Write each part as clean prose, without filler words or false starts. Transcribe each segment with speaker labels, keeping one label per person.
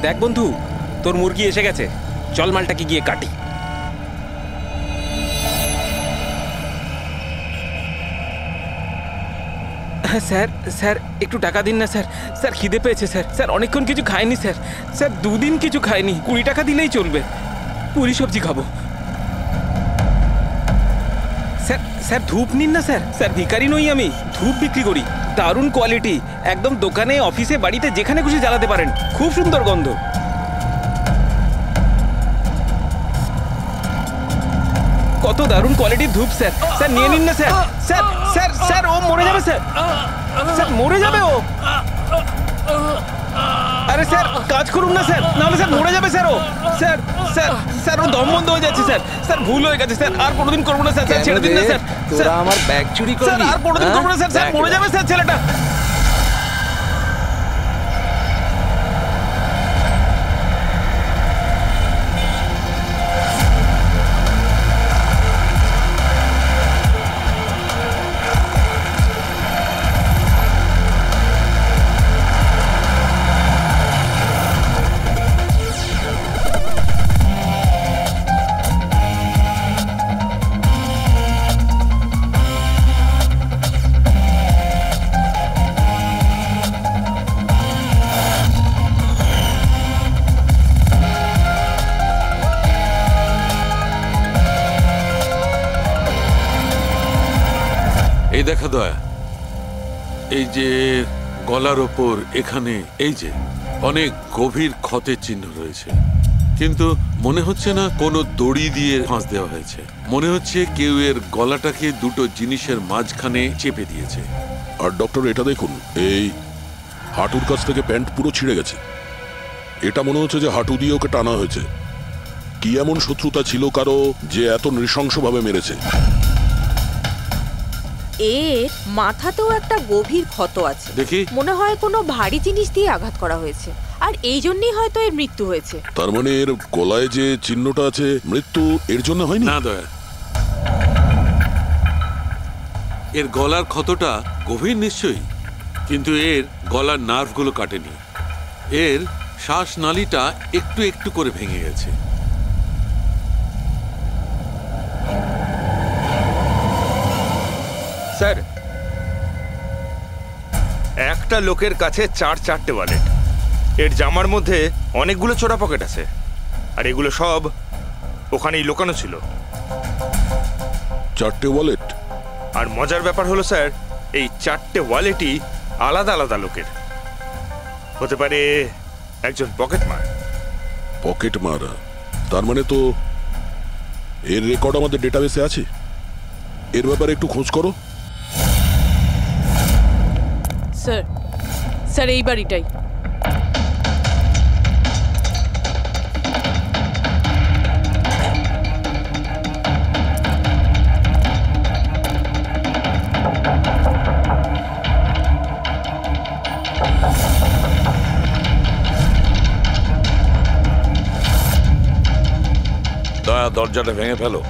Speaker 1: দেখ বন্ধু, তোর মুরগি এসে গেছে, চল মালটাকে গিয়ে কাটি। স্যার স্যার একটু টাকা দিন না স্যার, স্যার খিদে পেয়েছে স্যার, স্যার অনেকক্ষণ কিছু খাইনি স্যার, স্যার 2 দিন কিছু খাইনি, 20 টাকা দিলেই চলবে, পুরি সবজি খাবো। স্যার স্যার ধূপ নিন না স্যার, স্যার ভিখারি নই আমি, ধূপ বিক্রি করি, দারুণ কোয়ালিটি, একদম দোকানে অফিসে বাড়িতে যেখানে খুশি জ্বালাতে পারেন, খুব সুন্দর গন্ধ। কত দারুণ কোয়ালিটির ধূপ স্যার, স্যার নিয়ে নিন না স্যার, স্যার স্যার স্যার ও মরে যাবে স্যার, স্যার মরে যাবে ও। আরে স্যার কাজ করুন না স্যার, নাহলে স্যার মরে যাবে স্যার ও। স্যার স্যার স্যার ও দম বন্ধ হয়ে যাচ্ছে স্যার, স্যার ভুল হয়ে গেছে স্যার, আর কোনোদিন করবো না স্যার, স্যার ছেড়ে দিন না স্যার,
Speaker 2: তোরা আমার ব্যাগ চুরি করলি,
Speaker 1: স্যার আর কোনোদিন করবো না স্যার, স্যার মরে যাবে স্যার ছেলেটা।
Speaker 3: এই দেখা দয়া, এই যে গলার ওপর এখানে এই যে অনেক গভীর ক্ষতের চিহ্ন রয়েছে, কিন্তু মনে হচ্ছে না কোনো দড়ি দিয়ে ফাঁস দেওয়া হয়েছে, মনে হচ্ছে কেউ এর গলাটাকে দুটো জিনিসের মাঝখানে চেপে দিয়েছে।
Speaker 4: আর ডক্টর এটা দেখুন, এই হাঁটুর কাছ থেকে প্যান্ট পুরো ছিঁড়ে গেছে, এটা মনে হচ্ছে যে হাঁটু দিয়ে ওকে টানা হয়েছে। কি এমন শত্রুতা ছিল কারো যে এত নৃশংসভাবে মেরেছে?
Speaker 5: এর মাথাতেও একটা গভীর ক্ষত আছে,
Speaker 3: দেখি
Speaker 5: মনে হয় কোনো ভারী জিনিস দিয়ে আঘাত করা হয়েছে, আর এই জন্যই হয়তো এর মৃত্যু হয়েছে।
Speaker 4: তার মানে এর গলায় যে চিহ্নটা আছে, মৃত্যু এর জন্য হয়নি?
Speaker 3: না দয়া, এর গলার ক্ষতটা গভীর নিশ্চয়ই, কিন্তু এর গলার নার্ভগুলো কাটেনি, এর শ্বাসনালীটা একটু একটু করে ভেঙে গেছে।
Speaker 6: স্যার, একটা লোকের কাছে 4-4টে ওয়ালেট, এর জামার মধ্যে অনেকগুলো চোরা পকেট আছে, আর এগুলো সব ওখানেই লুকানো ছিল।
Speaker 4: 4টে ওয়ালেট?
Speaker 6: আর মজার ব্যাপার হলো স্যার, এই 4টে ওয়ালেটই আলাদা আলাদা লোকের, হতে পারে একজন পকেটমার।
Speaker 4: পকেট মারা? তার মানে তো এর রেকর্ড আমাদের ডেটাবেসে আছে, এর ব্যাপারে একটু খোঁজ করো।
Speaker 5: স্যার স্যার এই বাড়িটাই।
Speaker 3: দয়া, দরজাটা ভেঙে ফেলো।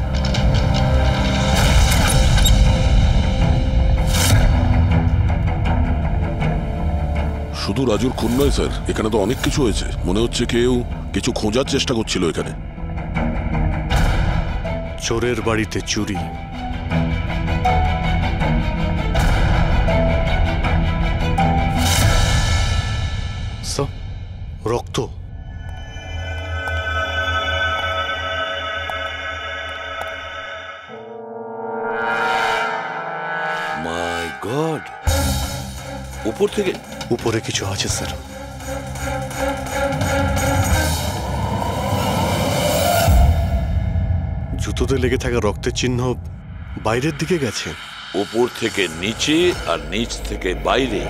Speaker 4: শুধু রাজুর খুন নয় স্যার, এখানে তো অনেক কিছু হয়েছে, মনে হচ্ছে কেউ কিছু খোঁজার চেষ্টা করছিল এখানে।
Speaker 7: চোরের বাড়িতে চুরি, রক্ত,
Speaker 3: মাই গড, উপর থেকে?
Speaker 7: উপরে কিছু আছে স্যার। জুতোতে লেগে থাকা রক্তের চিহ্ন বাইরের দিকে গেছে।
Speaker 3: উপর থেকে নিচে আর নিচ থেকে বাইরে।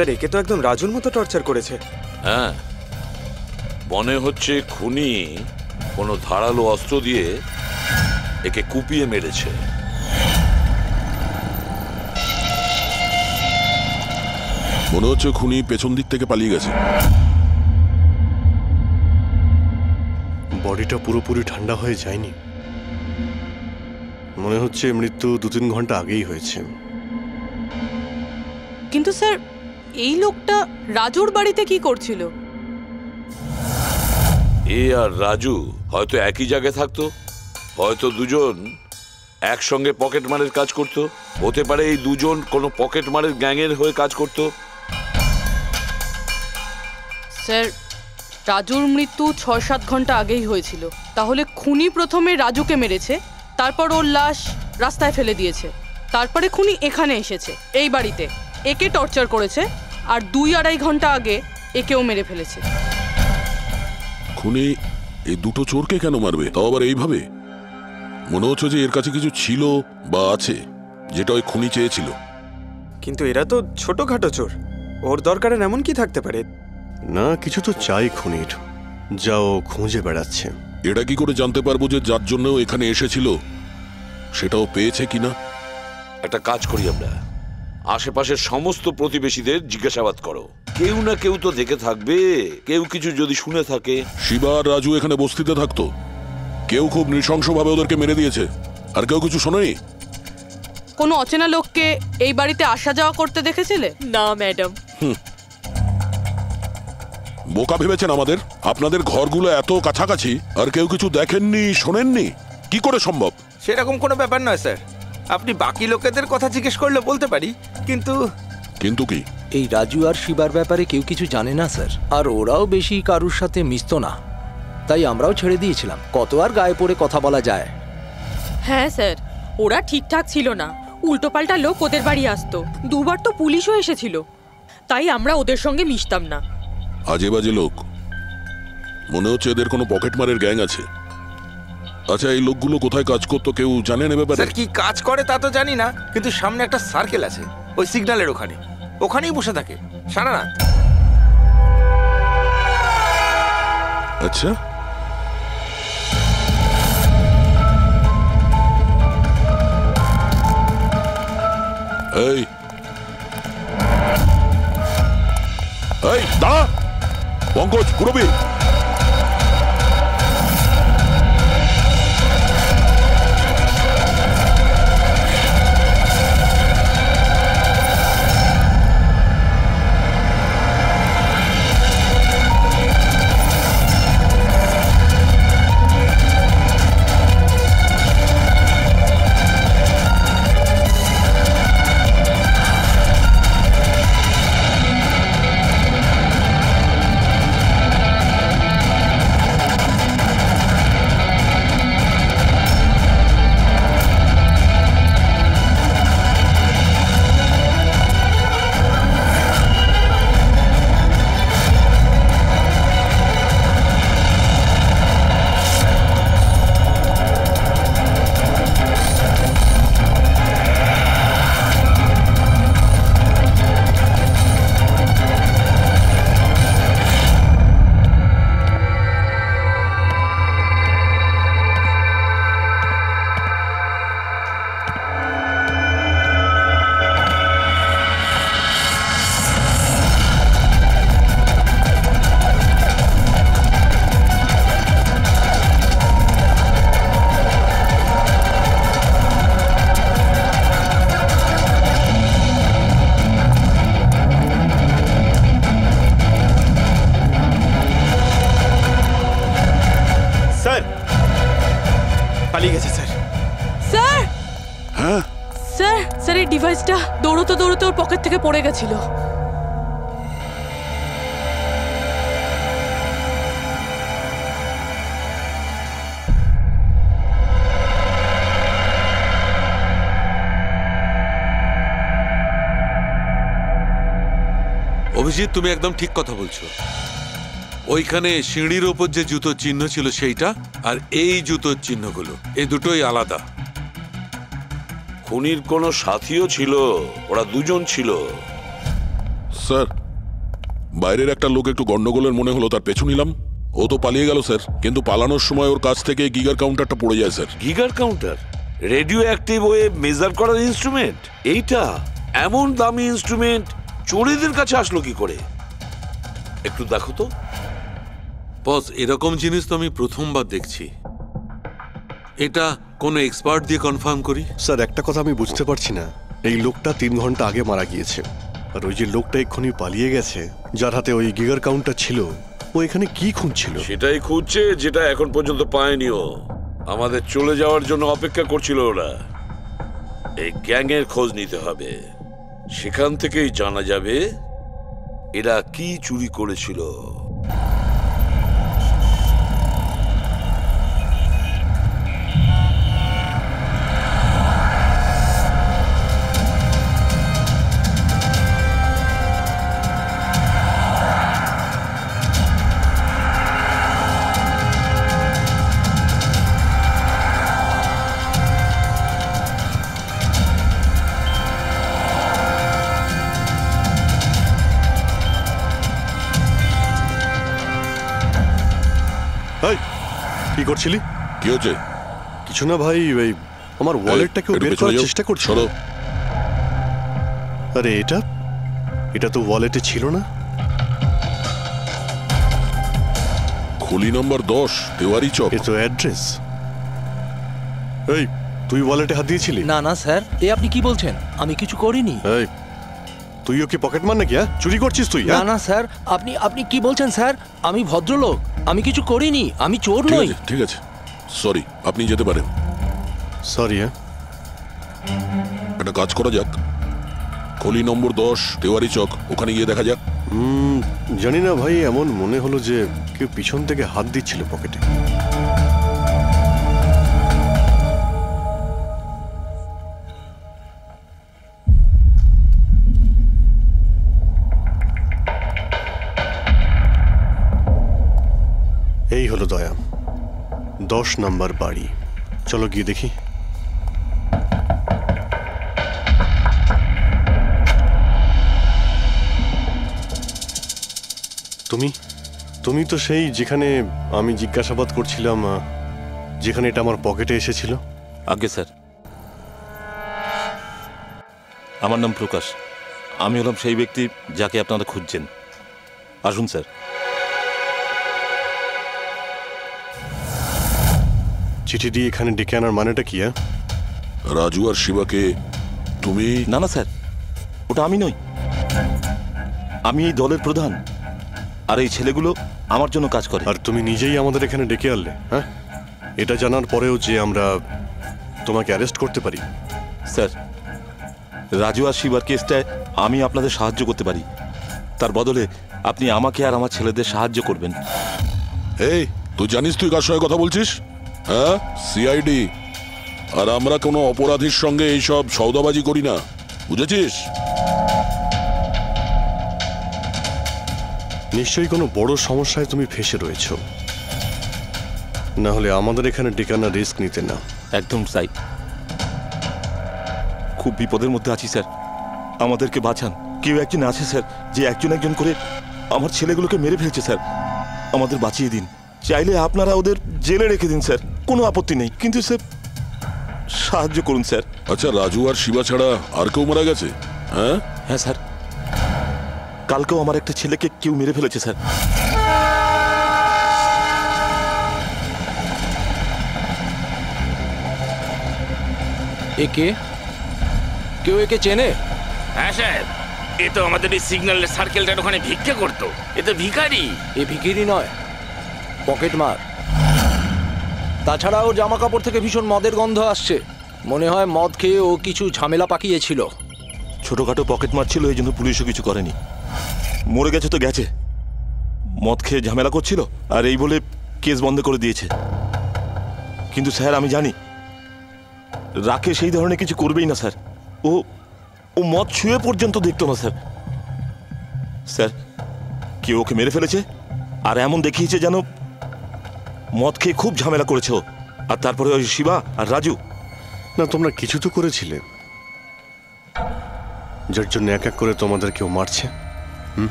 Speaker 6: স্যার, একে তো একদম রাজুর মতো টর্চার করেছে।
Speaker 3: হ্যাঁ,
Speaker 8: মনে হচ্ছে খুনি কোনো ধারালো অস্ত্র দিয়ে একে কুপিয়ে মেরেছে।
Speaker 4: মনে হচ্ছে খুনি পেছন দিক থেকে পালিয়ে গেছে।
Speaker 7: বডিটা পুরোপুরি ঠান্ডা হয়ে যায়নি। মনে হচ্ছে মৃত্যু 2-3 ঘন্টা আগেই হয়েছে।
Speaker 9: কিন্তু স্যার, এই লোকটা রাজুর বাড়িতে কি করছিল?
Speaker 8: এ আর রাজু হয়তো একই জায়গায় থাকতো, হয়তো দুজন একসঙ্গে পকেট মারের কাজ করতো। হতে পারে এই দুজন কোনো পকেট মারের গ্যাংয়ের হয়ে কাজ করতো।
Speaker 9: স্যার, রাজুর মৃত্যু 6-7 ঘন্টা আগেই হয়েছিল। তাহলে খুনি প্রথমে রাজুকে মেরেছে, তারপর ওর লাশ রাস্তায় ফেলে দিয়েছে, তারপরে খুনি এখানে এসেছে এই বাড়িতে, একে টর্চার করেছে, আর 2-2.5 ঘন্টা আগে একেও মেরে ফেলেছে।
Speaker 4: খুনি এই দুটো চোরকে কেন মারবে, তাও আবার এইভাবে? মনে হচ্ছে যে এর কাছে কিছু ছিল বা আছে যেটা ওই খুনি চেয়েছিল।
Speaker 2: কিন্তু এরা তো ছোটখাটো চোর, ওর দরকারে এমন কি থাকতে পারে?
Speaker 7: না, কিছু তো চাই খুনির, যাও খুঁজে বেড়াচ্ছে।
Speaker 4: এটা কি করে জানতে পারবো যে যার জন্য এখানে এসেছিল সেটাও পেয়েছে কিনা?
Speaker 8: একটা কাজ করি আমরা, আশেপাশের সমস্ত প্রতিবেশীদের জিজ্ঞাসাবাদ করো। কেউ না কেউ তো দেখে থাকবে, কেউ কিছু যদি শুনে থাকে।
Speaker 4: শিবা আর রাজু এখানে বস্তিতে থাকতো, কেউ খুব নৃশংসভাবে ওদেরকে মেরে দিয়েছে, আর কেউ কিছু শোনেনি।
Speaker 9: কোনো অচেনা লোককে এই বাড়িতে আসা যাওয়া করতে দেখেছিলে?
Speaker 5: না ম্যাডাম।
Speaker 4: বোকা ভেবেছেন আমাদের? আপনাদের ঘরগুলো এত কাছাকাছি আর কেউ কিছু দেখেননি, শোনেননি? কি করে সম্ভব?
Speaker 6: সেরকম কোনো ব্যাপার নয় স্যার, আপনি বাকি লোকেদের কথা জিজ্ঞেস করলে বলতে পারি, কিন্তু
Speaker 4: কিন্তু কি?
Speaker 2: এই রাজু আর শিবার ব্যাপারে কেউ কিছু জানে না স্যার, আর ওরাও বেশি কারুর সাথে মিশতো না, তাই আমরাও ছেড়ে দিয়েছিলাম। কত আর গায়ে পড়ে কথা বলা যায়?
Speaker 5: হ্যাঁ স্যার, ওরা ঠিকঠাক ছিল না, উল্টোপাল্টা লোক ওদের বাড়ি আসতো, 2বার তো পুলিশও এসেছিল, তাই আমরা ওদের সঙ্গে মিশতাম না।
Speaker 4: আজে বাজে লোক, মনে হচ্ছে এদের কোনো পকেটমারের গ্যাং আছে। আচ্ছা, এই লোকগুলো কোথায় কাজ করতো কেউ জানেন এ ব্যাপারে?
Speaker 6: স্যার কি কাজ করে তা তো জানি না, কিন্তু সামনে একটা সার্কেল আছে, ওই সিগন্যালের ওখানে, ওখানেই বসে থাকে সারা রাত।
Speaker 4: আচ্ছা, এই এই দাঁড়া, পঙ্কজ, পুরবি,
Speaker 2: পালিয়ে গেছে স্যার।
Speaker 9: স্যার,
Speaker 4: হ্যাঁ
Speaker 9: স্যার, স্যার, এই ডিভাইসটা দৌড়তে দৌড়তে ওর পকেট থেকে পড়ে গেছিল।
Speaker 3: অভিজিৎ, তুমি একদম ঠিক কথা বলছো। ওইখানে সিঁড়ির ওপর যে জুতোর চিহ্ন ছিল সেইটা, আর এই জুতোর চিহ্নগুলো, এই দুটোই আলাদা।
Speaker 8: খুনির কোনো সাথীও ছিল, ওরা দুজন ছিল।
Speaker 4: স্যার, বাইরের একটা লোক একটু গন্ডগোলের মনে হলো, তার পেছু নিলাম, ও তো পালিয়ে গেল স্যার, কিন্তু পালানোর সময় ওর কাছ থেকে গিগার কাউন্টারটা পড়ে যায় sir.
Speaker 8: Geiger counter, radioactive ওয়ে মেজার করার ইনস্ট্রুমেন্ট, এইটা এমন দামি ইনস্ট্রুমেন্ট চোরেদের কাছে আসলো কি করে? একটু দেখো তো।
Speaker 3: বস, এরকম জিনিস তো আমি প্রথমবার দেখছি। এটা কোনো এক্সপার্ট দিয়ে কনফার্ম করি।
Speaker 7: স্যার একটা কথা আমি বুঝতে পারছি না, এই লোকটা 3 ঘন্টা আগে মারা গিয়েছে, আর ওই যে লোকটা এক্ষুনি পালিয়ে গেছে যার হাতে ওই গিগার কাউন্টার ছিল, ও এখানে কি খুঁজছিল?
Speaker 8: সেটাই খুঁজছে যেটা এখন পর্যন্ত পায়নি ও। আমাদের চলে যাওয়ার জন্য অপেক্ষা করছিল ওরা। এই গ্যাংয়ের খোঁজ নিতে হবে, সেখান থেকেই জানা যাবে এরা কি চুরি করেছিল।
Speaker 7: এই, কি করছিলি?
Speaker 4: কি হচ্ছে?
Speaker 7: কিছু না ভাই, ওই আমার ওয়ালেটটাকে
Speaker 4: একটু
Speaker 7: বের
Speaker 4: পেছনে
Speaker 7: করার
Speaker 4: যাও।
Speaker 7: চেষ্টা করছিল।
Speaker 4: সরো।
Speaker 7: আরে এটা তো ওয়ালেটে ছিল না।
Speaker 4: খুলি নম্বর 10, তেওয়ারি চক।
Speaker 7: এ তো অ্যাড্রেস। এই, তুই ওয়ালেটে হাত দিয়েছিলি?
Speaker 2: না না স্যার, এ আপনি কি বলছেন? আমি কিছু করিনি।
Speaker 7: এই, তুইও কি পকেট মার নাকি? চুরি করছিস তুই?
Speaker 2: না না স্যার, আপনি আপনি কি বলছেন স্যার? আমি ভদ্রলোক, আমি কিছু করিনি, আমি চোর
Speaker 4: ঠিক
Speaker 2: নই।
Speaker 4: আছে, ঠিক আছে, সরি, আপনি যেতে পারেন।
Speaker 7: সরি।
Speaker 4: একটা কাজ করা যাক, খলি নম্বর 10, তেওয়ারি চক, ওখানে গিয়ে দেখা যাক।
Speaker 7: জানি না ভাই, এমন মনে হলো যে কেউ পিছন থেকে হাত দিচ্ছিল পকেটে। এই হলো দয়া, 10 নম্বর বাড়ি। চলো গিয়ে দেখি। তুমি তো সেই যেখানে আমি জিজ্ঞাসাবাদ করছিলাম, যেখানে এটা আমার পকেটে এসেছিল।
Speaker 10: আগে স্যার, আমার নাম প্রকাশ। আমি হলাম সেই ব্যক্তি যাকে আপনারা খুঁজছেন। আসুন স্যার।
Speaker 7: চিঠি দিয়ে এখানে ডেকে আনার মানেটা কি?
Speaker 4: রাজু আর শিবাকে তুমি?
Speaker 10: না না স্যার, ওটা আমি নই। আমি এই দলের প্রধান, আর এই ছেলেগুলো আমার জন্য কাজ করে।
Speaker 7: আর তুমি নিজেই আমাদের এখানে ডেকে আনলে? হ্যাঁ, এটা জানার পরেও যে আমরা তোমাকে অ্যারেস্ট করতে পারি?
Speaker 10: স্যার, রাজু আর শিবার কেসটায় আমি আপনাদের সাহায্য করতে পারি। তার বদলে আপনি আমাকে আর আমার ছেলেদের সাহায্য করবেন।
Speaker 4: এই, তুই জানিস তুই কার সঙ্গে কথা বলছিস? হ্যাঁ, সিআইডি। আর আমরা কোনো অপরাধীর সঙ্গে এইসব সওদাবাজি করি না, বুঝেছিস?
Speaker 7: নিশ্চয়ই কোনো বড় সমস্যায় তুমি ফেসে রয়েছো, না হলে আমাদের এখানে ডেকে আনার রিস্ক নিতে না।
Speaker 10: একদম তাই। খুব বিপদের মধ্যে আছি স্যার, আমাদেরকে বাঁচান। কেউ একজন আছে স্যার, যে একজন একজন করে আমার ছেলেগুলোকে মেরে ফেলছে স্যার। আমাদের বাঁচিয়ে দিন। চাইলে আপনারা ওদের জেলে রেখে দিন স্যার, কোনো আপত্তি নেই, কিন্তু স্যার সাহায্য করুন স্যার।
Speaker 4: আচ্ছা, রাজু আর শিবা ছাড়া আর কেউ মারা গেছে? হ্যাঁ
Speaker 10: হ্যাঁ স্যার, কালকেও আমার একটা ছেলেকে কেউ মেরে ফেলেছে স্যার।
Speaker 2: একে কেউ একে চেনে?
Speaker 1: হ্যাঁ স্যার, এ তো আমাদের এই সিগন্যালের সার্কেলটার ওখানে ভিক্ষা করতো। এ তো ভিখারি।
Speaker 2: এ ভিখিরি নয়, পকেট মার। তাছাড়া ওর জামা কাপড় থেকে ভীষণ মদের গন্ধ আসছে। মনে হয় মদ খেয়ে ও কিছু ঝামেলা পাকিয়েছিল।
Speaker 10: ছোটখাটো পকেট মারছিল, এই জন্য পুলিশও কিছু করেনি। মরে গেছে তো গেছে, মদ খেয়ে ঝামেলা করছিল আর এই বলে কেস বন্ধ করে দিয়েছে। কিন্তু স্যার আমি জানি রাকেশ সেই ধরনের কিছু করবেই না স্যার। ও ও মদ ছুঁয়ে পর্যন্ত দেখতো না স্যার। স্যার, কেউ ওকে মেরে ফেলেছে আর এমন দেখিয়েছে যেন মদ খেয়ে খুব ঝামেলা করেছে ও। আর তারপরে ওই শিবা আর রাজু।
Speaker 7: না, তোমরা কিছু তো করেছিলে, যার জন্য এক এক করে তোমাদের কেউ মারছে।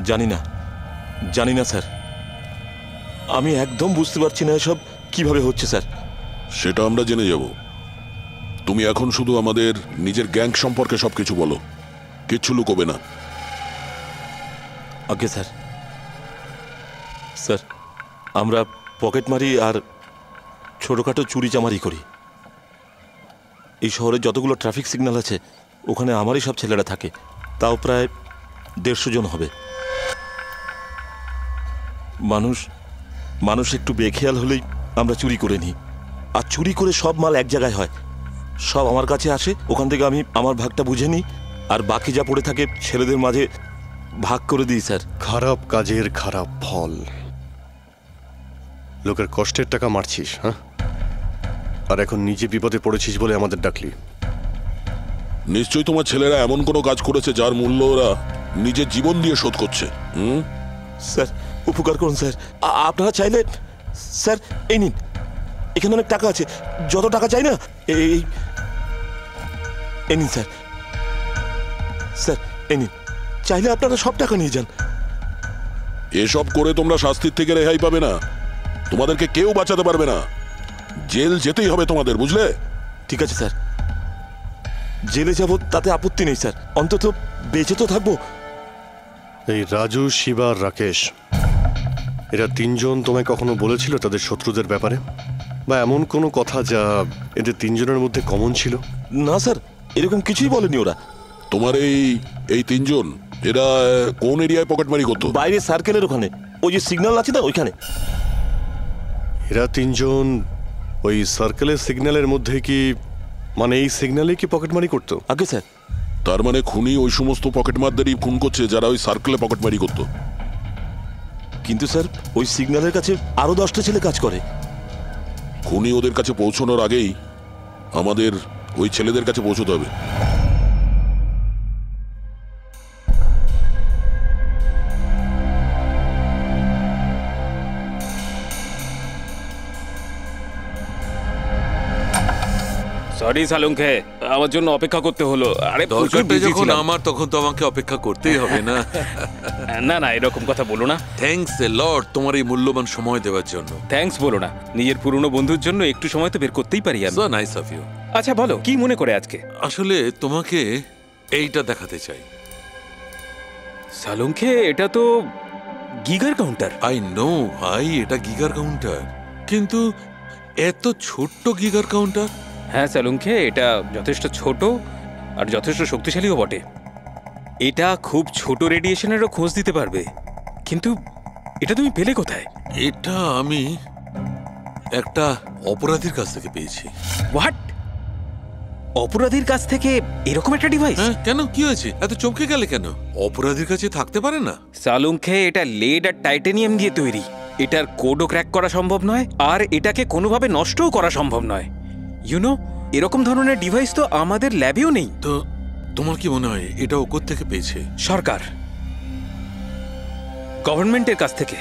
Speaker 10: জানি না, জানি না স্যার, আমি একদম বুঝতে পারছি না এসব কিভাবে হচ্ছে স্যার।
Speaker 4: সেটা আমরা জেনে যাব। তুমি এখন শুধু আমাদের নিজের গ্যাং সম্পর্কে সবকিছু বলো, কিচ্ছু লুকোবে না।
Speaker 10: Okay sir. স্যার, আমরা পকেটমারি আর ছোটোখাটো চুরি চামারি করি। এই শহরে যতগুলো ট্রাফিক সিগন্যাল আছে ওখানে আমারই সব ছেলেরা থাকে, তাও প্রায় 150 জন হবে। মানুষ একটু বেখেয়াল হলেই আমরা চুরি করে নিই, আর চুরি করে সব মাল এক জায়গায় হয়, সব আমার কাছে আসে, ওখান থেকে আমি আমার ভাগটা বুঝে নিই, আর বাকি যা পড়ে থাকে ছেলেদের মাঝে ভাগ করে দিই স্যার।
Speaker 7: খারাপ কাজের খারাপ ফল। লোকের কষ্টের টাকা মারছিস, হ্যাঁ? আর এখন নিজে বিপদে পড়েছিস বলে আমাদের ডাকলি।
Speaker 4: নিশ্চয়ই তোমার ছেলেরা এমন কোনো কাজ করেছে যার মূল্য ওরা নিজের জীবন দিয়ে শোধ করছে।
Speaker 10: স্যার, উপকার করুন স্যার। আপনারা চাইলে স্যার এই নিন, এখানে অনেক টাকা আছে, যত টাকা চাই না এই নিন স্যার। স্যার এই নিন, চাইলে আপনারা সব টাকা নিয়ে যান।
Speaker 4: এসব করে তোমরা শাস্তির থেকে রেহাই পাবে না, তোমাদেরকে কেউ বাঁচাতে পারবে না। জেল যেতেই হবে তোমাদের, বুঝলে?
Speaker 10: ঠিক আছে স্যার, জেলে যাব তাতে আপত্তি নেই স্যার, অন্তত বেঁচে তো থাকবো।
Speaker 7: এই রাজু, শিবা আর রাকেশ, এরা তিনজন তোমায় কখনো বলেছিল তাদের শত্রুদের ব্যাপারে, বা এমন কোনো কথা যা এদের তিনজনের মধ্যে কমন ছিল?
Speaker 10: না স্যার, এরকম কিছুই বলেনি ওরা।
Speaker 4: তোমার এই তিনজন এরা কোন এরিয়ায় পকেটমারি করতো?
Speaker 10: বাইরে সার্কেলের ওখানে, ওই যে সিগন্যাল আছে না ওইখানে।
Speaker 7: এরা তিনজন ওই সার্কেলের সিগন্যালের মধ্যে কি, মানে এই সিগন্যালে কি পকেটমারি করতো?
Speaker 10: আগে স্যার।
Speaker 4: তার মানে খুনি ওই সমস্ত পকেটমারদেরই খুন করছে যারা ওই সার্কেলে পকেটমারি করতো।
Speaker 10: কিন্তু স্যার ওই সিগন্যালের কাছে আরো 10টা ছেলে কাজ করে।
Speaker 4: খুনি ওদের কাছে পৌঁছানোর আগেই আমাদের ওই ছেলেদের কাছে পৌঁছতে হবে।
Speaker 1: সরি সালুঙ্কে, আমার জন্য অপেক্ষা করতে হলো। আরে
Speaker 3: দরকারটা যখন আমার, তখন তো আমাকে অপেক্ষা করতেই হবে না?
Speaker 1: না না, এরকম কথা বলো না।
Speaker 3: থ্যাঙ্কস এ লট তোমার এই মূল্যবান সময় দেওয়ার জন্য।
Speaker 1: থ্যাঙ্কস বলো না, নিজের পুরনো বন্ধুর জন্য একটু সময় তো বের করতেই পারি আমি।
Speaker 3: So nice of you.
Speaker 1: আচ্ছা বলো, কি মনে করে আজকে?
Speaker 3: আসলে তোমাকে এইটা দেখাতে চাই।
Speaker 1: সালুঙ্কে, এটা তো গিগার কাউন্টার।
Speaker 3: আই নো ভাই, এটা গিগার কাউন্টার, কিন্তু এত ছোট্ট গিগার কাউন্টার।
Speaker 1: হ্যাঁ সালুঙ্কে, এটা যথেষ্ট ছোট আর যথেষ্ট শক্তিশালীও বটে। এটা খুব ছোট রেডিয়েশনেরও খোঁজ দিতে পারবে। কিন্তু এটা তুমি পেলে কোথায়?
Speaker 3: এটা আমি একটা অপরাধীর কাছ থেকে পেয়েছি।
Speaker 1: হোয়াট? অপরাধীর কাছ থেকে এরকম একটা ডিভাইস?
Speaker 3: হ্যাঁ, কেন, কি হয়েছে? এত চমকে গেলে কেন? অপরাধীর কাছে থাকতে পারে না?
Speaker 1: সালুঙ্কে, এটা লেড আর টাইটানিয়াম দিয়ে তৈরি। এটার কোডও ক্র্যাক করা সম্ভব নয়, আর এটাকে কোনোভাবে নষ্টও করা সম্ভব নয়। ইউনো, এরকম ধরনের ডিভাইস তো আমাদের ল্যাবেও নেই।
Speaker 3: তো তোমার কি মনে হয় এটা ও কোত্থেকে পেয়েছে?
Speaker 1: সরকার, গভর্নমেন্টের কাছ থেকে।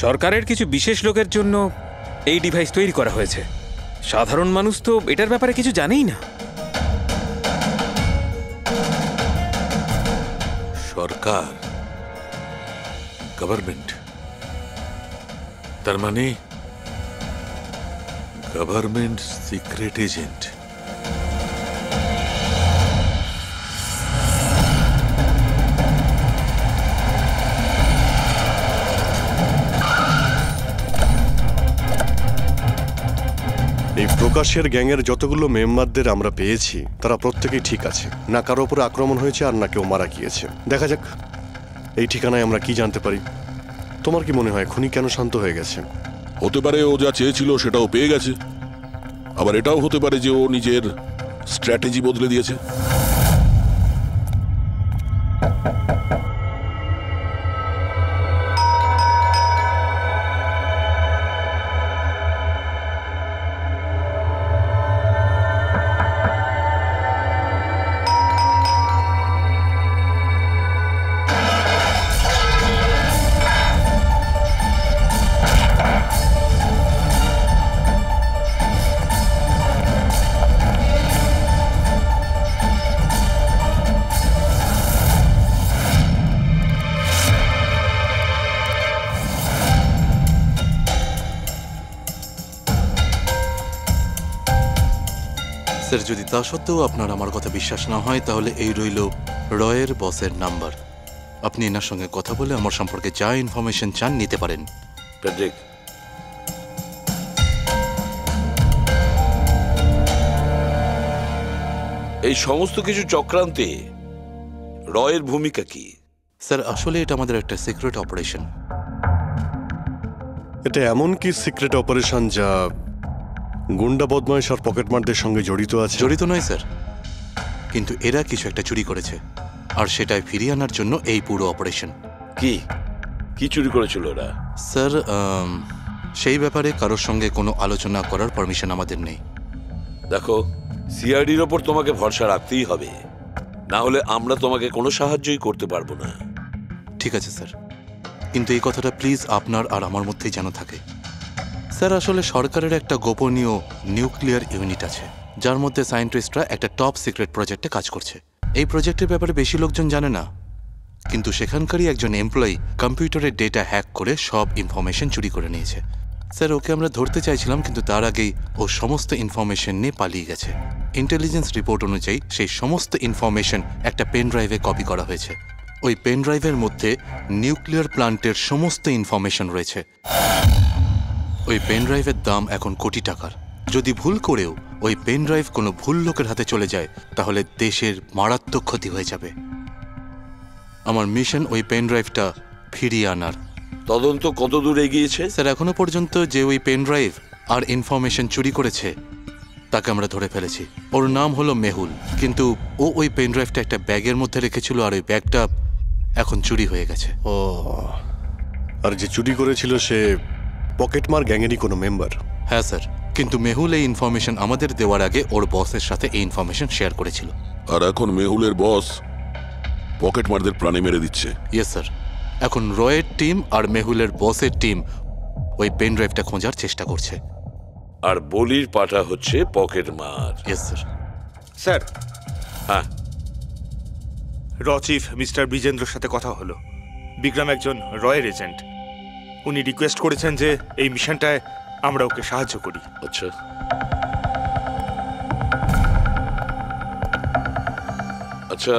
Speaker 1: সরকারের কিছু বিশেষ লোকের জন্য এই ডিভাইস তৈরি করা হয়েছে। সাধারণ মানুষ তো এটার ব্যাপারে কিছু জানেই না।
Speaker 3: সরকার, গভর্নমেন্ট, তার মানে গভর্নমেন্ট সিক্রেট এজেন্ট।
Speaker 7: এই প্রকাশের গ্যাংয়ের যতগুলো মেম্বারদের আমরা পেয়েছি তারা প্রত্যেকেই ঠিক আছে, না কারো উপরে আক্রমণ হয়েছে আর না কেউ মারা গিয়েছে। দেখা যাক এই ঠিকানায় আমরা কি জানতে পারি। তোমার কি মনে হয় খুনি কেন শান্ত হয়ে গেছে?
Speaker 4: হতে পারে ও যা চেয়েছিল সেটাও পেয়ে গেছে, আবার এটাও হতে পারে যে ও নিজের স্ট্র্যাটেজি বদলে দিয়েছে।
Speaker 11: স্যার যদি তা সত্ত্বেও আপনার আমার কথা বিশ্বাস না হয় তাহলে এই রইল রয়ের বসের নাম্বার। আপনি এনার সঙ্গে কথা বলে আমার সম্পর্কে যা ইনফরমেশন চান নিতে পারেন।
Speaker 8: প্যাট্রিক, এই সমস্ত কিছু চক্রান্তে রয়ের ভূমিকা কি?
Speaker 11: স্যার আসলে এটা আমাদের একটা সিক্রেট অপারেশন।
Speaker 7: এটা এমন কি সিক্রেট অপারেশন যা গুন্ডা বদমাইশ আর পকেটমারদের সঙ্গে জড়িত আছে?
Speaker 11: জড়িত নয় স্যার, কিন্তু এরা কিছু একটা চুরি করেছে আর সেটাই ফিরিয়ে আনার জন্য এই পুরো অপারেশন।
Speaker 8: কি কি চুরি করেছিল ওরা?
Speaker 11: স্যার সেই ব্যাপারে কারোর সঙ্গে কোনো আলোচনা করার পারমিশন আমাদের নেই।
Speaker 8: দেখো, সিআইডির ওপর তোমাকে ভরসা রাখতেই হবে, না হলে আমরা তোমাকে কোনো সাহায্যই করতে পারবো না।
Speaker 11: ঠিক আছে স্যার, কিন্তু এই কথাটা প্লিজ আপনার আর আমার মধ্যেই যেন থাকে। স্যার আসলে সরকারের একটা গোপনীয় নিউক্লিয়ার ইউনিট আছে যার মধ্যে সায়েন্টিস্টরা একটা টপ সিক্রেট প্রজেক্টে কাজ করছে। এই প্রজেক্টের ব্যাপারে বেশি লোকজন জানে না, কিন্তু সেখানকারই একজন এমপ্লয়ি কম্পিউটারের ডেটা হ্যাক করে সব ইনফরমেশন চুরি করে নিয়েছে। স্যার ওকে আমরা ধরতে চাইছিলাম, কিন্তু তার আগেই ও সমস্ত ইনফরমেশন নিয়ে পালিয়ে গেছে। ইন্টেলিজেন্স রিপোর্ট অনুযায়ী সেই সমস্ত ইনফরমেশন একটা পেন ড্রাইভে কপি করা হয়েছে। ওই পেন ড্রাইভের মধ্যে নিউক্লিয়ার প্ল্যান্টের সমস্ত ইনফরমেশন রয়েছে। ওই পেন ড্রাইভের দাম এখন কোটি টাকার। যদি ভুল করেও ওই পেন ড্রাইভ কোনো ভুল লোকের হাতে চলে যায় তাহলে দেশের মারাত্মক ক্ষতি হয়ে যাবে। আমার মিশন ওই পেন ড্রাইভটা ফিরিয়ে আনার।
Speaker 8: তদন্ত কত দূর এগিয়েছে?
Speaker 11: স্যার এখনো পর্যন্ত যে ওই পেন ড্রাইভ আর ইনফরমেশন চুরি করেছে তাকে আমরা ধরে ফেলেছি। ওর নাম হলো মেহুল, কিন্তু ও ওই পেন ড্রাইভটা একটা ব্যাগের মধ্যে রেখেছিল আর ওই ব্যাগটা এখন চুরি হয়ে গেছে।
Speaker 7: ও, আর যে চুরি করেছিল সে পকেটমার গ্যাংয়েরই কোনো মেম্বার?
Speaker 11: হ্যাঁ স্যার, কিন্তু মেহুল এই ইনফরমেশন আমাদের দেওয়ার আগে ওর বসের সাথে এই ইনফরমেশন শেয়ার করেছিল।
Speaker 4: আর এখন মেহুলের বস পকেটমারদের প্রাণে মেরে দিচ্ছে।
Speaker 11: ইয়েস স্যার, এখন রয়ের টিম আর মেহুলের বসের টিম ওই পেন ড্রাইভটা খোঁজার চেষ্টা করছে।
Speaker 8: আর বলির পাটা হচ্ছে পকেটমার।
Speaker 11: Yes sir.
Speaker 6: স্যার,
Speaker 8: হ্যাঁ,
Speaker 6: র চিফ মিস্টার বিজেন্দ্রর সাথে কথা হলো। বিক্রম একজন রয়ের এজেন্ট। উনি রিকোয়েস্ট করেছেন যে এই মিশনটায় আমরা ওকে সাহায্য করি।
Speaker 8: আচ্ছা, আচ্ছা,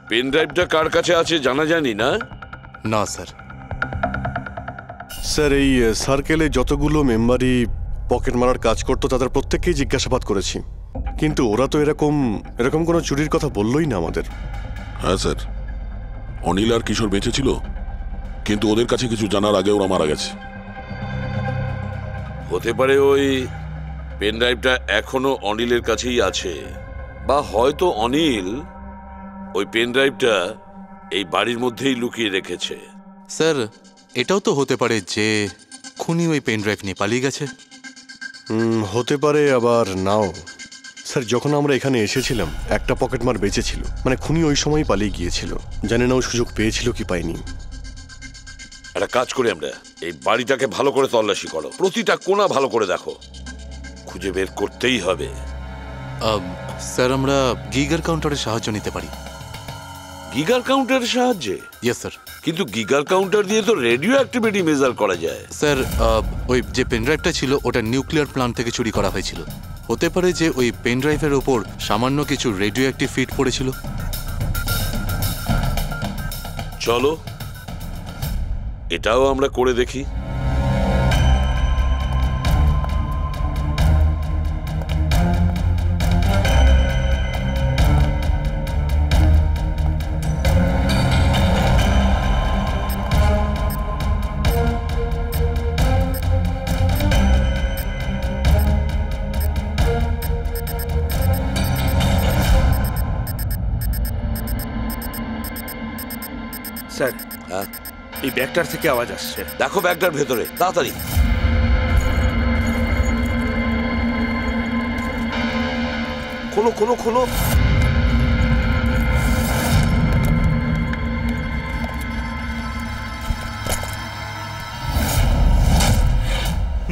Speaker 8: পেন ড্রাইভটা কার কাছে আছে জানা জানি না?
Speaker 11: না স্যার।
Speaker 7: স্যার এই সার্কেলে যতগুলো মেম্বারই পকেট মারার কাজ করতো তাদের প্রত্যেককেই জিজ্ঞাসাবাদ করেছি, কিন্তু ওরা তো এরকম কোনো চুরির কথা বললোই না আমাদের।
Speaker 4: হ্যাঁ স্যার, অনিল আর কিশোর বেঁচে ছিল, কিন্তু ওদের কাছে কিছু জানার আগে ওরা মারা গেছে।
Speaker 8: হতে পারে ওই পেন ড্রাইভটা এখনো অনিলের কাছেই আছে, বা হয়তো অনিল ওই পেন ড্রাইভটা এই বাড়ির মধ্যেই লুকিয়ে রেখেছে।
Speaker 11: স্যার এটাও তো হতে পারে যে খুনি ওই পেন ড্রাইভ নিয়ে পালিয়ে গেছে।
Speaker 7: হতে পারে, আবার নাও। স্যার যখন আমরা এখানে এসেছিলাম একটা পকেটমার বেঁচে ছিল, মানে খুনি ওই সময় পালিয়ে গিয়েছিল। জানি না ও সুযোগ পেয়েছিল কি পায়নি।
Speaker 8: একটা কাজ করি আমরা, এই বাড়িটাকে ভালো করে তল্লাশি করো, প্রতিটা কোণা ভালো করে দেখো, খুঁজে বের করতেই হবে।
Speaker 11: স্যার আমরা গিগার কাউন্টারের সাহায্য নিতে পারি।
Speaker 8: গিগার কাউন্টারের সাহায্যে?
Speaker 11: Yes sir.
Speaker 8: কিন্তু গিগার কাউন্টার দিয়ে তো রেডিও অ্যাক্টিভিটি মেজার করা যায়।
Speaker 11: স্যার ওই যে পেন ড্রাইভটা ছিল ওটা নিউক্লিয়ার প্ল্যান্ট থেকে চুরি করা হয়েছিল। হতে পারে যে ওই পেন ড্রাইভের ওপর সামান্য কিছু রেডিও অ্যাক্টিভ ফিট পড়েছিল।
Speaker 8: চলো এটাও আমরা করে দেখি।
Speaker 6: স্যার,
Speaker 8: হ্যাঁ,
Speaker 6: এই ব্যাগটার থেকে আওয়াজ আসছে।
Speaker 8: দেখো ব্যাগটার ভেতরে, তাড়াতাড়ি। খোলো খোলো খোলো।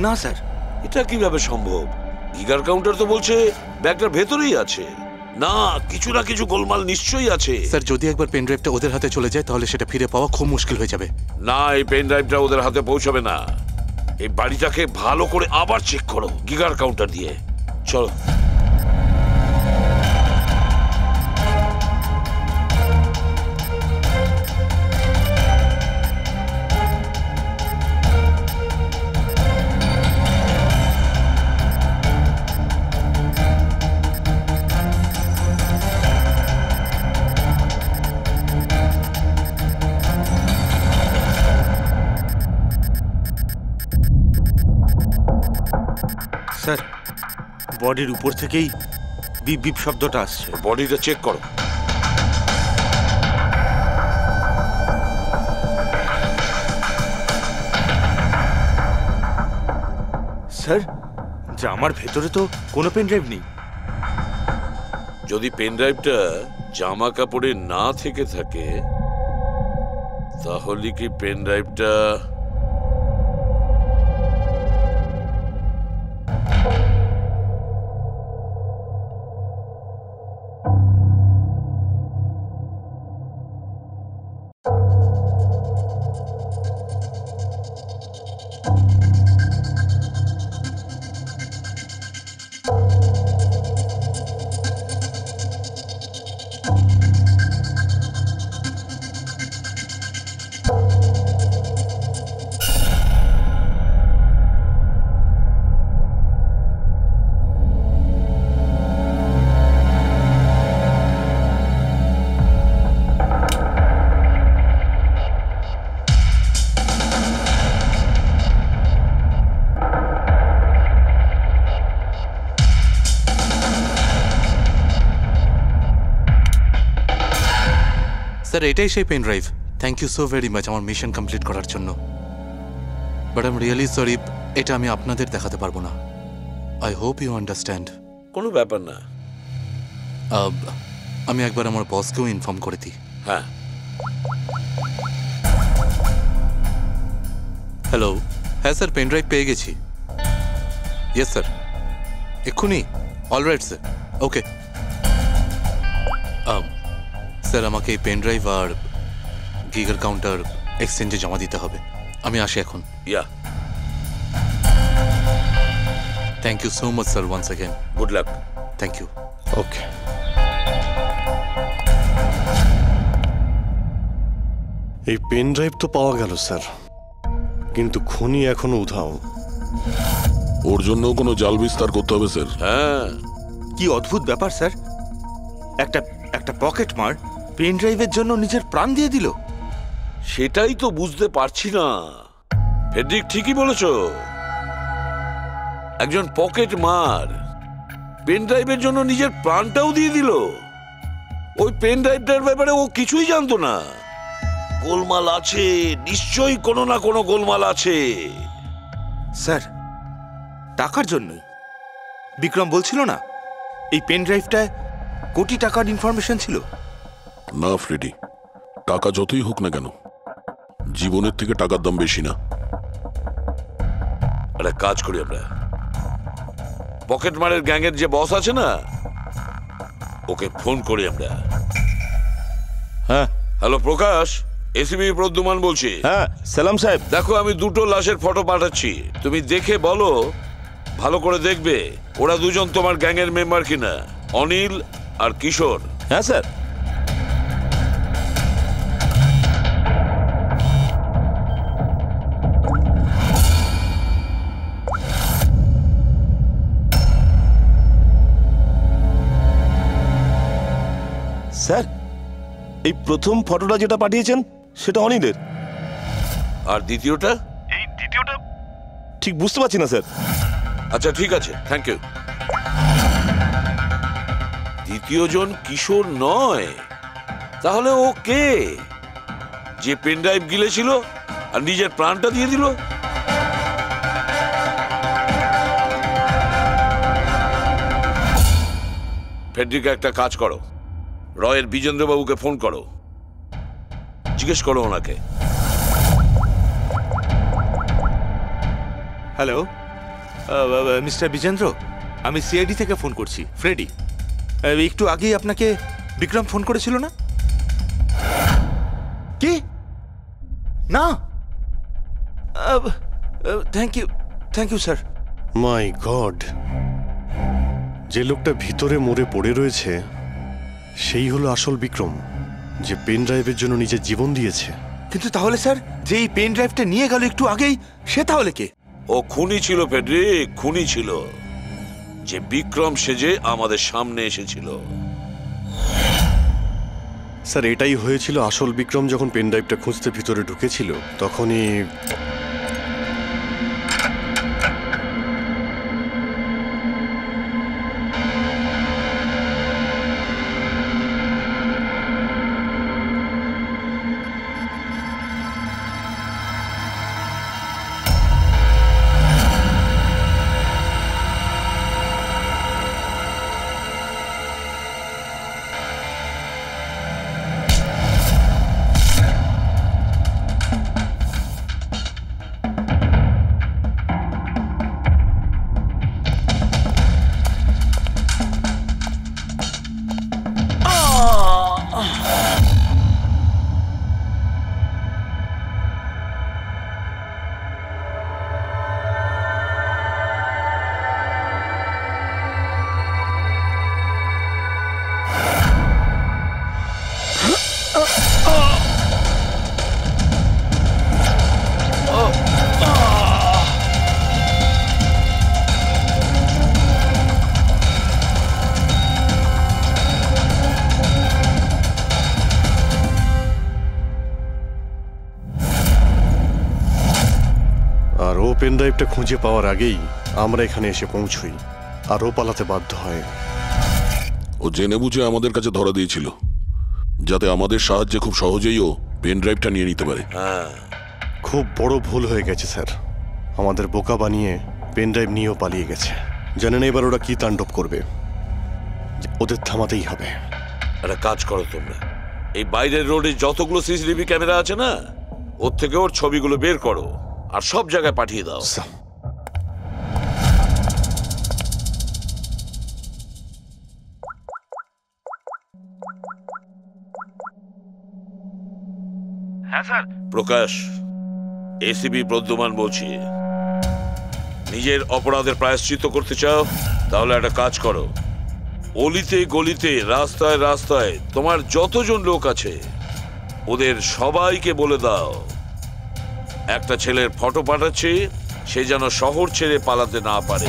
Speaker 6: না স্যার,
Speaker 8: এটা কিভাবে সম্ভব? গিগার কাউন্টার তো বলছে ব্যাগটার ভেতরেই আছে। না, কিছু না কিছু গোলমাল নিশ্চয়ই আছে।
Speaker 11: স্যার যদি একবার পেন ড্রাইভটা ওদের হাতে চলে যায় তাহলে সেটা ফিরে পাওয়া খুব মুশকিল হয়ে যাবে।
Speaker 8: না, এই পেন ড্রাইভটা ওদের হাতে পৌঁছাবে না। এই বাড়িটাকে ভালো করে আবার চেক করো গিগার কাউন্টার দিয়ে। চলো।
Speaker 6: বডির উপর থেকেই বিপ বিপ শব্দটা আসছে।
Speaker 8: বডিটা চেক করো।
Speaker 6: স্যার, জামার ভেতরে তো কোনো পেন ড্রাইভ নেই।
Speaker 8: যদি পেন ড্রাইভটা জামা কাপড়ে না থেকে থাকে তাহলে কি পেন ড্রাইভটা
Speaker 11: স্যার এটাই সেই pen drive. Thank you so very much আমার মিশন কমপ্লিট করার জন্য। But I am really sorry, এটা আমি আপনাদের দেখাতে পারবো না। I hope you understand.
Speaker 8: কোনো ব্যাপার না।
Speaker 11: আমি একবার আমার বসকেও ইনফর্ম করে দিই।
Speaker 8: হ্যাঁ।
Speaker 11: হ্যালো, হ্যাঁ স্যার, পেন ড্রাইভ পেয়ে গেছি। ইয়েস স্যার, এক্ষুনি। Alright sir, okay. স্যার আমাকে এই পেন ড্রাইভ আর গিগার কাউন্টার এক্সচেঞ্জে জমা দিতে হবে। আমি আসি এখন।
Speaker 8: Yeah,
Speaker 11: thank you so much sir, once again.
Speaker 8: Good luck.
Speaker 11: Thank you.
Speaker 7: Okay. এই পেন ড্রাইভ তো পাওয়া গেল স্যার, কিন্তু খুনি এখনো উধাও।
Speaker 4: ওর জন্য কোনো জাল বিস্তার করতে হবে স্যার।
Speaker 8: হ্যাঁ।
Speaker 6: কি অদ্ভুত ব্যাপার স্যার, একটা পকেট মার পেন ড্রাইভের জন্য নিজের প্রাণ দিয়ে দিল।
Speaker 8: সেটাই তো বুঝতে পারছি না। ফেডরিক ঠিকই বলেছ, একজন পকেট মার পেন ড্রাইভের জন্য নিজের প্রাণটাও দিয়ে দিল। ওই পেন ড্রাইভটার ব্যাপারে ও কিছুই জানতো না। গোলমাল আছে, নিশ্চয়ই কোনো না কোনো গোলমাল আছে।
Speaker 6: স্যার, টাকার জন্যই। বিক্রম বলছিল না এই পেন ড্রাইভটায় কোটি টাকার ইনফরমেশন ছিল।
Speaker 4: না ফ্রেডি, টাকা যতই হোক না কেন, জীবনের থেকে টাকার দাম বেশি না।
Speaker 8: একটা কাজ করি আমরা, পকেট মারের গ্যাংয়ের যে বস আছে না, ওকে ফোন করি আমরা।
Speaker 10: হ্যাঁ।
Speaker 8: হ্যালো প্রকাশ, এসিবি প্রদ্যুমান বলছি।
Speaker 10: হ্যাঁ সালাম সাহেব।
Speaker 8: দেখো আমি দুটো লাশের ফটো পাঠাচ্ছি, তুমি দেখে বলো, ভালো করে দেখবে ওরা দুজন তোমার গ্যাংয়ের মেম্বার কিনা, অনিল আর কিশোর।
Speaker 10: হ্যাঁ স্যার। স্যার, এই প্রথম ফটোটা যেটা পাঠিয়েছেন সেটা অনিলের।
Speaker 8: আর দ্বিতীয়টা?
Speaker 10: এই দ্বিতীয়টা ঠিক বুঝতে পারছি না স্যার।
Speaker 8: আচ্ছা ঠিক আছে, থ্যাংক ইউ। দ্বিতীয় জন কিশোর নয়, তাহলে ও কে? যে পেন ড্রাইভ গিলেছিল আর নিজের প্রাণটা দিয়ে দিল? ফেডরিকা, একটা কাজ করো, রয়ের বিজেন্দ্রবাবুকে ফোন করো, জিজ্ঞেস করো ওনাকে।
Speaker 6: হ্যালো মিস্টার বিজেন্দ্র, আমি সিআইডি থেকে ফোন করছি, ফ্রেডি। একটু আগেই আপনাকে বিক্রম ফোন করেছিল না? কি না? Thank you sir.
Speaker 7: My god, যে লোকটা ভিতরে মরে পড়ে রয়েছে সেই হলো আসল বিক্রম, যে পেন ড্রাইভের জন্য নিজের জীবন দিয়েছে।
Speaker 6: কিন্তু তাহলে স্যার, যে এই পেন ড্রাইভটা নিয়ে গেল একটু আগেই, সে তাহলে কে?
Speaker 8: ও খুনি ছিল ফেডরিক, খুনি ছিল, যে বিক্রম সেজে আমাদের সামনে এসেছিল।
Speaker 7: স্যার, এটাই হয়েছিল। আসল বিক্রম যখন পেন ড্রাইভটা খুঁজতে ভিতরে ঢুকেছিল তখনই পেন ড্রাইভটা খুঁজে পাওয়ার আগেই আমরা এখানে এসে পৌঁছই, আর ও পালাতে বাধ্য হয়।
Speaker 4: ও জেনে বুঝে আমাদের কাছে ধরা দিয়েছিল, যাতে আমাদের সাহায্যে খুব সহজেই ও পেন ড্রাইভটা নিয়ে নিতে পারে।
Speaker 7: খুব বড় ভুল হয়ে গেছে স্যার, আমাদের বোকা বানিয়ে পেন ড্রাইভ নিয়েও পালিয়ে গেছে। জানেন এবার ওরা কি তাণ্ডব করবে, ওদের থামাতেই হবে।
Speaker 8: একটা কাজ করো তোমরা, এই বাইরের রোডে যতগুলো সিসিটিভি ক্যামেরা আছে না, ওর থেকে ওর ছবিগুলো বের করো আর সব জায়গায় পাঠিয়ে দাও।
Speaker 12: হ্যাঁ স্যার।
Speaker 8: প্রকাশ, এসিপি প্রদ্যুমান বলছি। নিজের অপরাধের প্রায়শ্চিত্ত করতে চাও? তাহলে একটা কাজ করো, অলিতে গলিতে রাস্তায় রাস্তায় তোমার যতজন লোক আছে ওদের সবাইকে বলে দাও একটা ছেলের ফটো পাঠাচ্ছি, সে যেন শহর ছেড়ে পালাতে না পারে।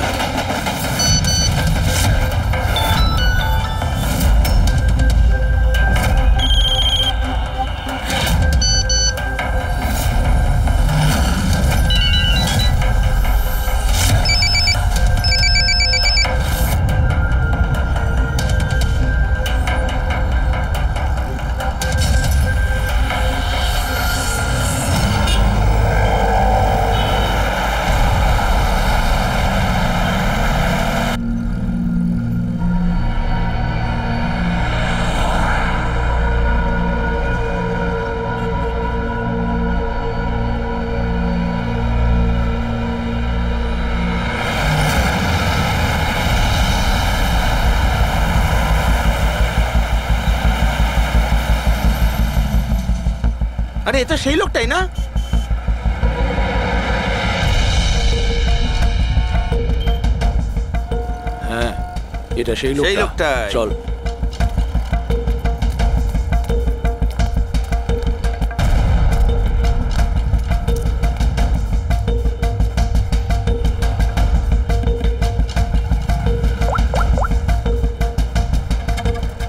Speaker 12: আরে এটা সেই লোকটাই না?
Speaker 2: হ্যাঁ, এটা সেই লোকটা। চল।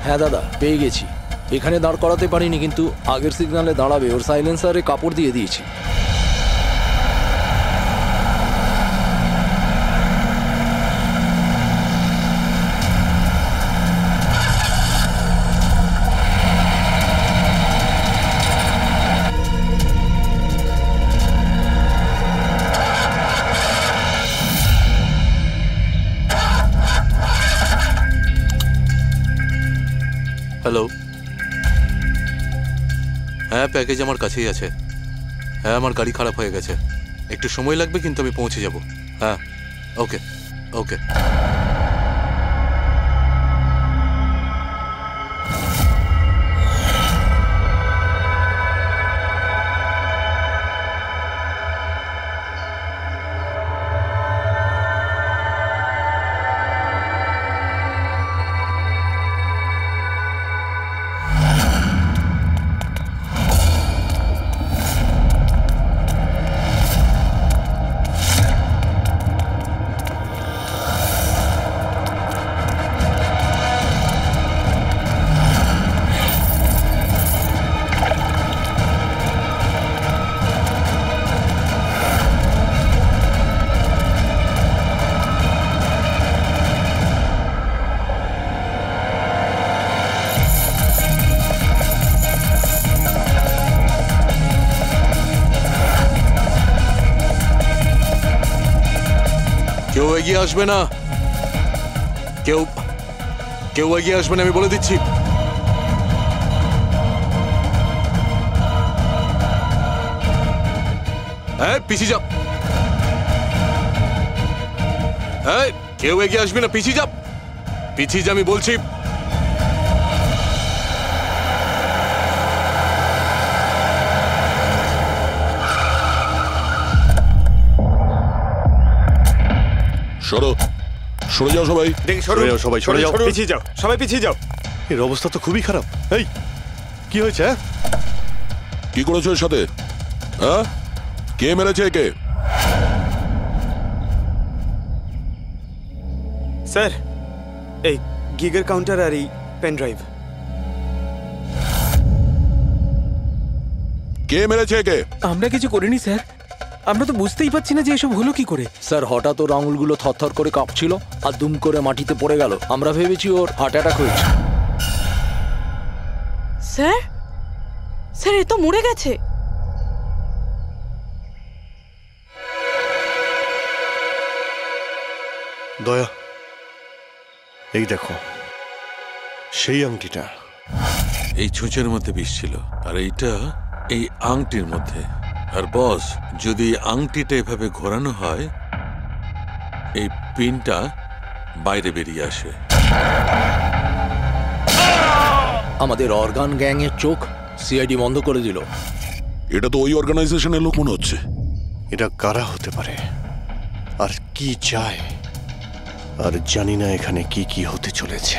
Speaker 2: হ্যাঁ দাদা, পেয়ে গেছি। এখানে দাঁড় করাতে পারিনি, কিন্তু আগের সিগন্যালে দাঁড়াবে ওর সাইলেন্সারে কাপড় দিয়ে দিয়েছি।
Speaker 11: হ্যালো, হ্যাঁ প্যাকেজ আমার কাছেই আছে। হ্যাঁ, আমার গাড়ি খারাপ হয়ে গেছে, একটু সময় লাগবে, কিন্তু আমি পৌঁছে যাব। হ্যাঁ, ওকে ওকে। কেউ এগিয়ে আসবে না, কেউ এগিয়ে আসবে না, আমি বলে দিচ্ছি। হ্যাঁ, পিছিয়ে যাও। হ্যাঁ, কেউ এগিয়ে আসবে না, পিছিয়ে যাও, পিছিয়ে যা, আমি বলছি।
Speaker 4: সরে যাও সবাই,
Speaker 7: সরে যাও সবাই, সরে যাও,
Speaker 6: পিছিয়ে যাও, সবাই পিছিয়ে যাও।
Speaker 7: এর অবস্থা তো খুবই খারাপ। এই কি হয়েছে?
Speaker 4: কি করেছো এর সাথে? হ্যাঁ, কে মেরেছে একে?
Speaker 12: স্যার, এই গিগার কাউন্টার আর এই পেন ড্রাইভ।
Speaker 4: কে মেরেছে একে?
Speaker 1: আমরা কিছু করিনি স্যার, আমরা তো বুঝতেই পারছি না যে এসব হলো কি করে।
Speaker 2: স্যার হঠাৎ ওর আঙুলগুলো থরথর করে কাঁপছিল আর দুম করে মাটিতে পড়ে গেল। আমরা ভেবেছি ওর হার্ট অ্যাটাক হয়েছে।
Speaker 9: স্যার স্যার এ তো মরে গেছে।
Speaker 7: দয়া, এই দেখো সেই আংটিটা।
Speaker 3: এই ছুঁচের মধ্যে বিষ ছিল আর এইটা এই আংটির মধ্যে। আর বস, যদি আংটিটা এভাবে ঘোরানো হয় এই পিনটা বাইরে বেরিয়ে আসে।
Speaker 2: আমাদের অর্গান গ্যাংয়ের চোখ সিআইডি বন্ধ করে দিল।
Speaker 4: এটা তো ওই অর্গানাইজেশনের লোক মনে হচ্ছে।
Speaker 7: এটা কারা হতে পারে আর কি চায়, আর জানি না এখানে কি কি হতে চলেছে।